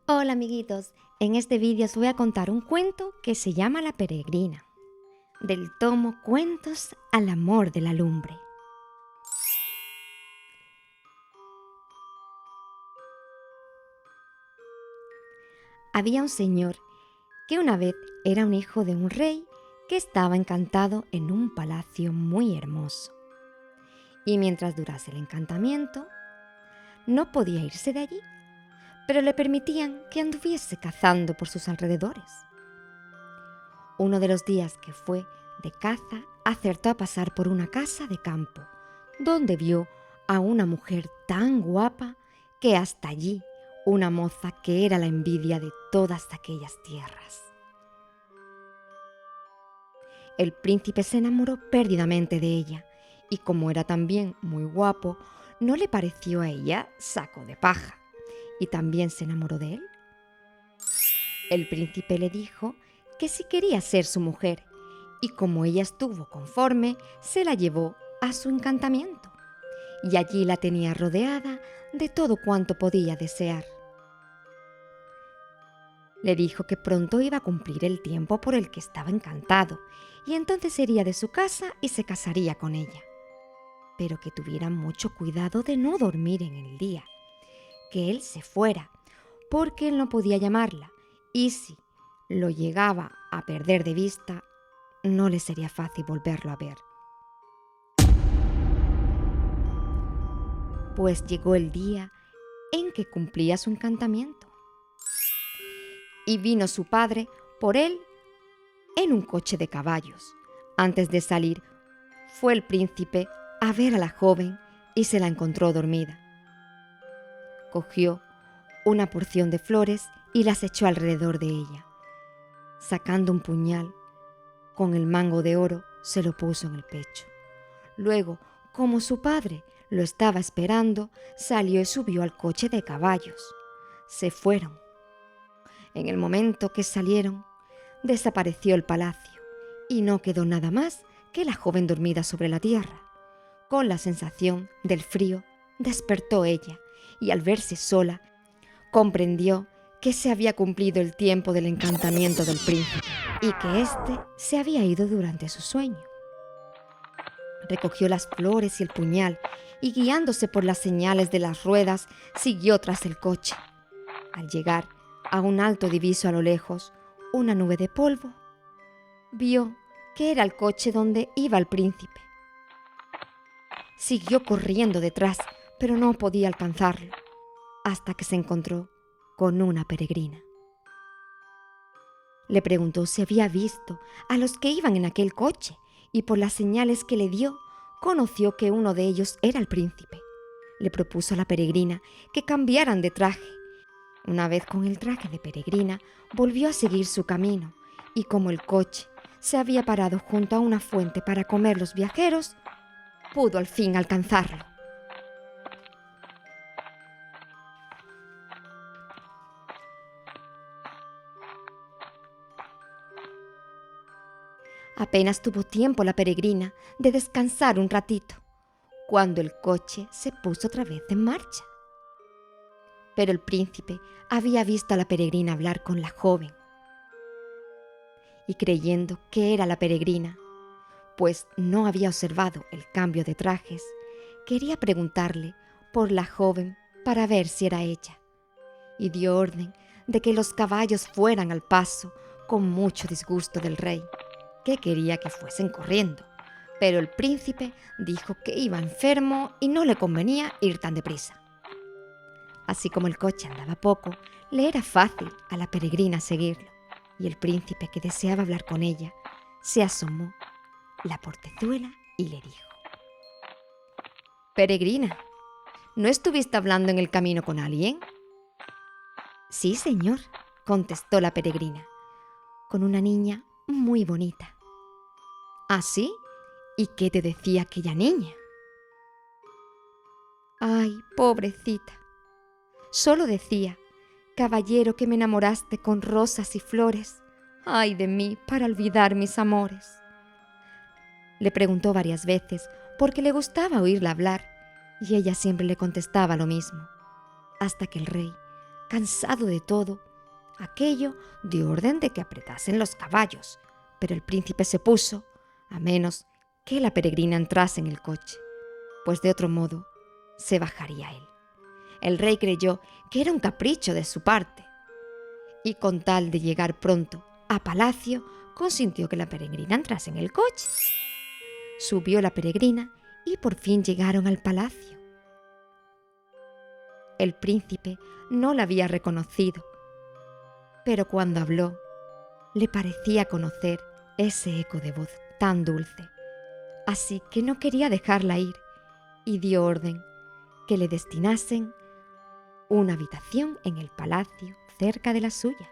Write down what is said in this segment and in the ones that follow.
Hola amiguitos, en este vídeo os voy a contar un cuento que se llama La Peregrina, del tomo Cuentos al amor de la lumbre. Había un señor que una vez era un hijo de un rey que estaba encantado en un palacio muy hermoso. Y mientras durase el encantamiento, no podía irse de allí, pero le permitían que anduviese cazando por sus alrededores. Uno de los días que fue de caza, acertó a pasar por una casa de campo, donde vio a una mujer tan guapa que hasta allí una moza que era la envidia de todas aquellas tierras. El príncipe se enamoró perdidamente de ella, y como era también muy guapo, no le pareció a ella saco de paja, y también se enamoró de él. El príncipe le dijo que si quería ser su mujer, y como ella estuvo conforme, se la llevó a su encantamiento, y allí la tenía rodeada de todo cuanto podía desear. Le dijo que pronto iba a cumplir el tiempo por el que estaba encantado, y entonces iría de su casa y se casaría con ella. Pero que tuviera mucho cuidado de no dormir en el día, que él se fuera, porque él no podía llamarla, y si lo llegaba a perder de vista, no le sería fácil volverlo a ver. Pues llegó el día en que cumplía su encantamiento. Y vino su padre por él en un coche de caballos. Antes de salir, fue el príncipe a ver a la joven y se la encontró dormida. Cogió una porción de flores y las echó alrededor de ella. Sacando un puñal con el mango de oro, se lo puso en el pecho. Luego, como su padre lo estaba esperando, salió y subió al coche de caballos. Se fueron. En el momento que salieron, desapareció el palacio y no quedó nada más que la joven dormida sobre la tierra. Con la sensación del frío, despertó ella y al verse sola, comprendió que se había cumplido el tiempo del encantamiento del príncipe y que éste se había ido durante su sueño. Recogió las flores y el puñal y guiándose por las señales de las ruedas, siguió tras el coche. Al llegar a un alto diviso a lo lejos, una nube de polvo, vio que era el coche donde iba el príncipe. Siguió corriendo detrás, pero no podía alcanzarlo, hasta que se encontró con una peregrina. Le preguntó si había visto a los que iban en aquel coche, y por las señales que le dio, conoció que uno de ellos era el príncipe. Le propuso a la peregrina que cambiaran de traje. Una vez con el traje de peregrina, volvió a seguir su camino, y como el coche se había parado junto a una fuente para comer los viajeros, pudo al fin alcanzarlo. Apenas tuvo tiempo la peregrina de descansar un ratito, cuando el coche se puso otra vez en marcha. Pero el príncipe había visto a la peregrina hablar con la joven, y creyendo que era la peregrina, pues no había observado el cambio de trajes, quería preguntarle por la joven para ver si era ella, y dio orden de que los caballos fueran al paso, con mucho disgusto del rey, que quería que fuesen corriendo, pero el príncipe dijo que iba enfermo y no le convenía ir tan deprisa. Así como el coche andaba poco, le era fácil a la peregrina seguirlo, y el príncipe, que deseaba hablar con ella, se asomó la portezuela y le dijo: «Peregrina, ¿no estuviste hablando en el camino con alguien?» «Sí, señor», contestó la peregrina, «con una niña muy bonita». «¿Ah, sí? ¿Y qué te decía aquella niña?» «Ay, pobrecita. Solo decía: caballero, que me enamoraste con rosas y flores. Ay de mí para olvidar mis amores». Le preguntó varias veces porque le gustaba oírla hablar, y ella siempre le contestaba lo mismo, hasta que el rey, cansado de todo aquello, dio orden de que apretasen los caballos, pero el príncipe se opuso, a menos que la peregrina entrase en el coche, pues de otro modo se bajaría él. El rey creyó que era un capricho de su parte, y con tal de llegar pronto a palacio, consintió que la peregrina entrase en el coche. Subió la peregrina y por fin llegaron al palacio. El príncipe no la había reconocido, pero cuando habló, le parecía conocer ese eco de voz tan dulce, así que no quería dejarla ir y dio orden que le destinasen una habitación en el palacio cerca de la suya.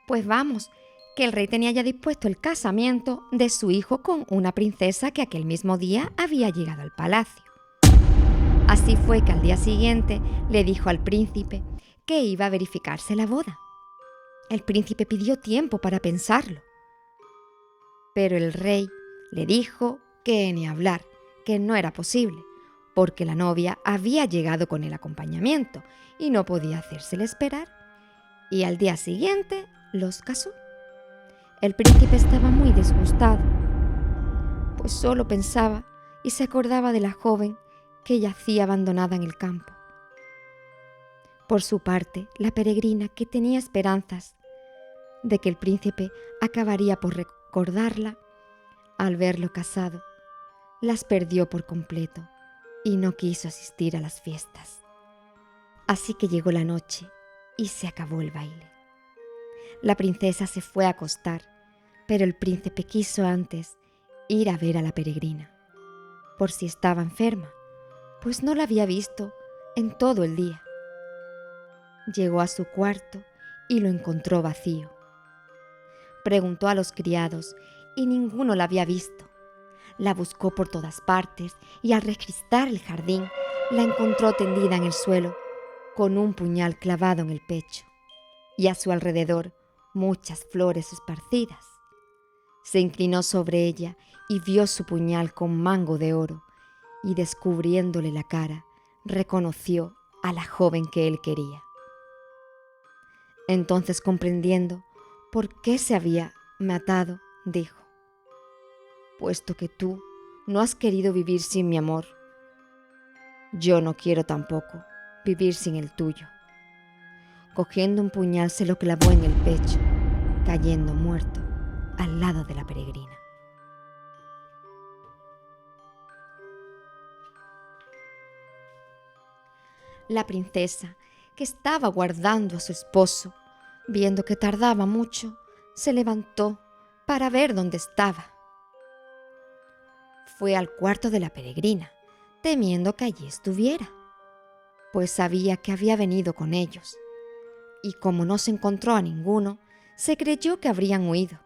Pues vamos, que el rey tenía ya dispuesto el casamiento de su hijo con una princesa que aquel mismo día había llegado al palacio. Así fue que al día siguiente le dijo al príncipe que iba a verificarse la boda. El príncipe pidió tiempo para pensarlo, pero el rey le dijo que ni hablar, que no era posible, porque la novia había llegado con el acompañamiento y no podía hacérsele esperar, y al día siguiente los casó. El príncipe estaba muy disgustado, pues solo pensaba y se acordaba de la joven que yacía abandonada en el campo. Por su parte, la peregrina, que tenía esperanzas de que el príncipe acabaría por recordarla, al verlo casado, las perdió por completo y no quiso asistir a las fiestas. Así que llegó la noche y se acabó el baile. La princesa se fue a acostar, pero el príncipe quiso antes ir a ver a la peregrina, por si estaba enferma, pues no la había visto en todo el día. Llegó a su cuarto y lo encontró vacío. Preguntó a los criados y ninguno la había visto. La buscó por todas partes y al registrar el jardín la encontró tendida en el suelo con un puñal clavado en el pecho y a su alrededor muchas flores esparcidas. Se inclinó sobre ella y vio su puñal con mango de oro y descubriéndole la cara reconoció a la joven que él quería. Entonces, comprendiendo por qué se había matado, dijo: «Puesto que tú no has querido vivir sin mi amor, yo no quiero tampoco vivir sin el tuyo». Cogiendo un puñal se lo clavó en el pecho, cayendo muerto al lado de la peregrina. La princesa, que estaba guardando a su esposo, viendo que tardaba mucho, se levantó para ver dónde estaba. Fue al cuarto de la peregrina, temiendo que allí estuviera, pues sabía que había venido con ellos, y como no se encontró a ninguno, se creyó que habrían huido.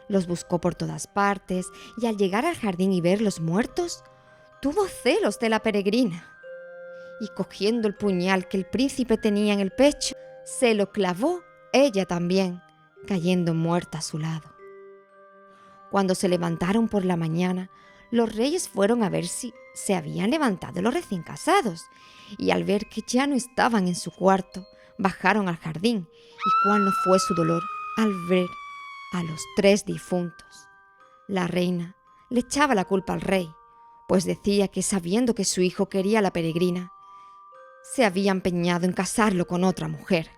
Los buscó por todas partes y al llegar al jardín y verlos muertos, tuvo celos de la peregrina. Y cogiendo el puñal que el príncipe tenía en el pecho, se lo clavó ella también, cayendo muerta a su lado. Cuando se levantaron por la mañana, los reyes fueron a ver si se habían levantado los recién casados, y al ver que ya no estaban en su cuarto, bajaron al jardín, y cuál no fue su dolor al ver a los 3 difuntos. La reina le echaba la culpa al rey, pues decía que sabiendo que su hijo quería a la peregrina, se había empeñado en casarlo con otra mujer.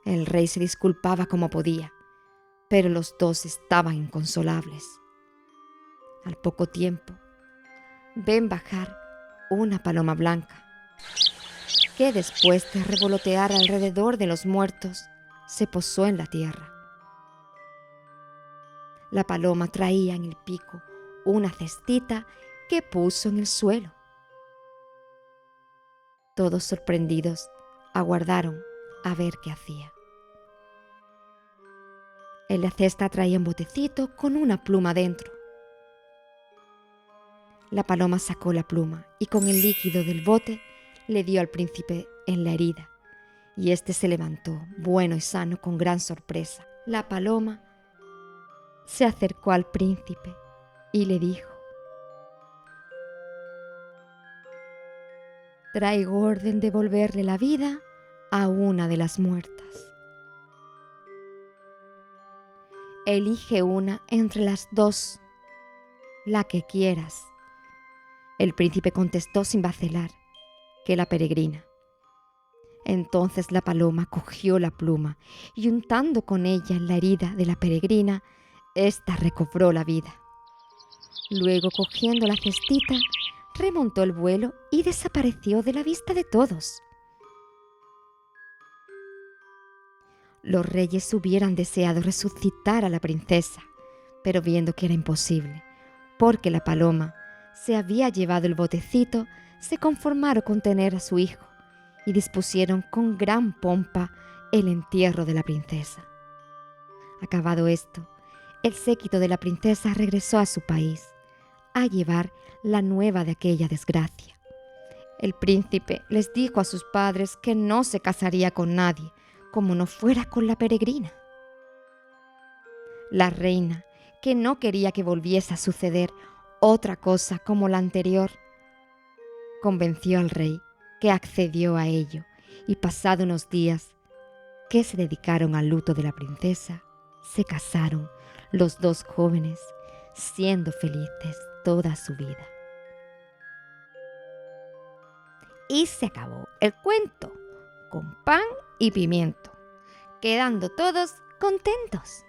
El rey se disculpaba como podía, pero los dos estaban inconsolables. Al poco tiempo, ven bajar una paloma blanca, que después de revolotear alrededor de los muertos, se posó en la tierra. La paloma traía en el pico una cestita que puso en el suelo. Todos sorprendidos aguardaron a ver qué hacía. En la cesta traía un botecito con una pluma dentro. La paloma sacó la pluma y con el líquido del bote le dio al príncipe en la herida, y éste se levantó, bueno y sano, con gran sorpresa. La paloma se acercó al príncipe y le dijo: traigo orden de devolverle la vida a una de las muertas. Elige una entre las dos, la que quieras. El príncipe contestó sin vacilar, que la peregrina. Entonces la paloma cogió la pluma y untando con ella en la herida de la peregrina, ésta recobró la vida. Luego, cogiendo la cestita, remontó el vuelo y desapareció de la vista de todos. Los reyes hubieran deseado resucitar a la princesa, pero viendo que era imposible, porque la paloma se había llevado el botecito, se conformaron con tener a su hijo y dispusieron con gran pompa el entierro de la princesa. Acabado esto, el séquito de la princesa regresó a su país a llevar la nueva de aquella desgracia. El príncipe les dijo a sus padres que no se casaría con nadie, como no fuera con la peregrina. La reina, que no quería que volviese a suceder otra cosa como la anterior, convenció al rey, que accedió a ello, y pasado unos días que se dedicaron al luto de la princesa, se casaron los dos jóvenes, siendo felices toda su vida. Y se acabó el cuento, con pan y pimiento, quedando todos contentos.